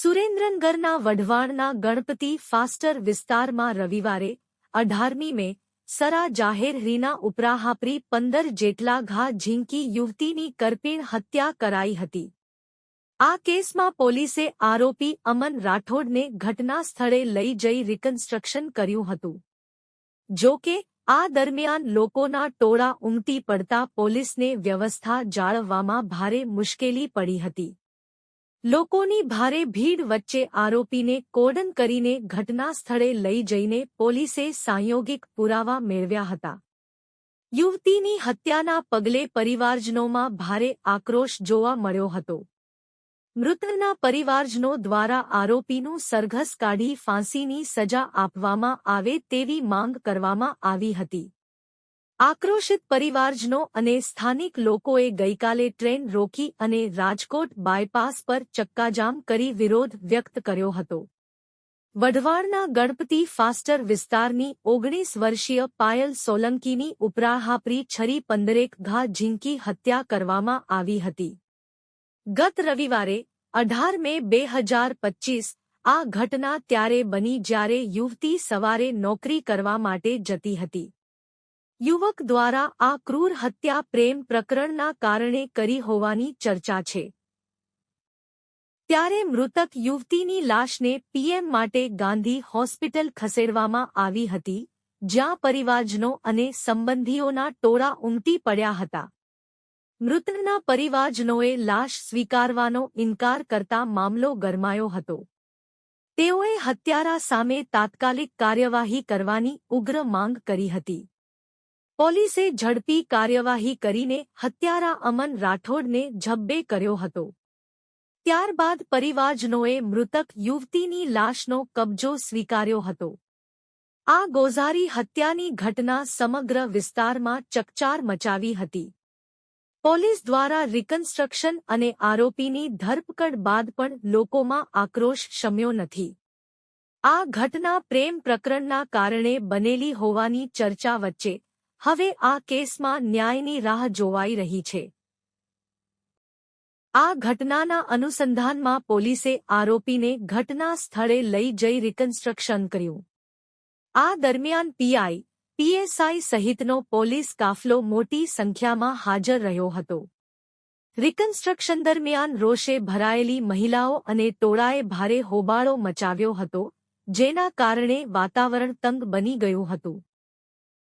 સુરેન્દ્રનગરના વઢવાણના ગણપતિ ફાસ્ટર વિસ્તારમાં રવિવારે 18મી મે સરા જાહેર રીના ઉપરાહાપરી 15 જેટલા ઘા ઝીંકી યુવતીની કરપીણ હત્યા કરાઈ હતી। આ કેસમાં પોલીસે આરોપી અમન રાઠોડને ઘટના સ્થળે લઈ જઈ રિકન્સ્ટ્રક્શન કર્યું હતું। જો કે આ દરમિયાન લોકોના ટોળા ઉમટી પડતા પોલીસને વ્યવસ્થા જાળવવામાં ભારે મુશ્કેલી પડી હતી। લોકોની ભારે ભીડ વચ્ચે આરોપીને કોર્ડન કરીને ઘટના સ્થળે લઈ જઈને પોલીસે સાંયોગિક પુરાવા મેળવ્યા હતા। યુવતીની હત્યાના પગલે પરિવારજનોમાં ભારે આક્રોશ જોવા મળ્યો હતો। મૃતકના પરિવારજનો દ્વારા આરોપીનું સરઘસ કાઢી ફાંસીની સજા આપવામાં આવે તેવી માંગ કરવામાં આવી હતી। આક્રોશિત પરિવારજનો અને સ્થાનિક લોકોએ ગઈકાલે ટ્રેન રોકી અને રાજકોટ બાયપાસ પર ચક્કાજામ કરી વિરોધ વ્યક્ત કર્યો હતો। વઢવાણના ગણપતિ ફાસ્ટર વિસ્તારની 19 વર્ષીય પાયલ સોલંકીની ઉપરાહાપરી છરી 15 ઘા ઝીંકી હત્યા કરવામાં આવી હતી। ગત રવિવારે 18 મે 2025 આ ઘટના ત્યારે બની જ્યારે યુવતી સવારે નોકરી કરવા માટે જતી હતી। યુવક દ્વારા આ ક્રૂર હત્યા પ્રેમ પ્રકરણના કારણે કરી હોવાની ચર્ચા છે। ત્યારે મૃતક યુવતીની લાશને પીએમ માટે ગાંધી હોસ્પિટલ ખસેડવામાં આવી હતી, જ્યાં પરિવારજનો અને સંબંધીઓના ટોળા ઉમટી પડ્યા હતા। મૃતકના પરિવારજનોએ લાશ સ્વીકારવાનો ઇનકાર કરતા મામલો ગરમાયો હતો। તેઓએ હત્યારા સામે તાત્કાલિક કાર્યવાહી કરવાની ઉગ્ર માંગ કરી હતી। પોલીસે ઝડપી કાર્યવાહી કરીને હત્યારા અમન રાઠોડને ઝબ્બે કર્યો હતો। ત્યારબાદ પરિવારજનોએ મૃતક યુવતીની લાશનો કબજો સ્વીકાર્યો હતો। આ ગોઝારી હત્યાની ઘટના સમગ્ર વિસ્તારમાં ચકચાર મચાવી હતી। પોલીસ દ્વારા રિકન્સ્ટ્રક્શન અને આરોપીની ધરપકડ બાદ પણ લોકોમાં આક્રોશ શમ્યો નથી। આ ઘટના પ્રેમ પ્રકરણના કારણે બનેલી હોવાની ચર્ચા વચ્ચે હવે આ કેસમાં ન્યાયની રાહ જોવાઈ રહી છે। આ ઘટનાના અનુસંધાનમાં પોલીસે આરોપીને ઘટના સ્થળે લઈ જઈ રિકન્સ્ટ્રક્શન કર્યું। આ દરમિયાન પીઆઈ, પીએસઆઈ સહિતનો પોલીસ કાફલો મોટી સંખ્યામાં હાજર રહ્યો હતો। રિકન્સ્ટ્રક્શન દરમિયાન રોષે ભરાયેલી મહિલાઓ અને ટોળાએ ભારે હોબાળો મચાવ્યો હતો, જેના કારણે વાતાવરણ તંગ બની ગયું હતું।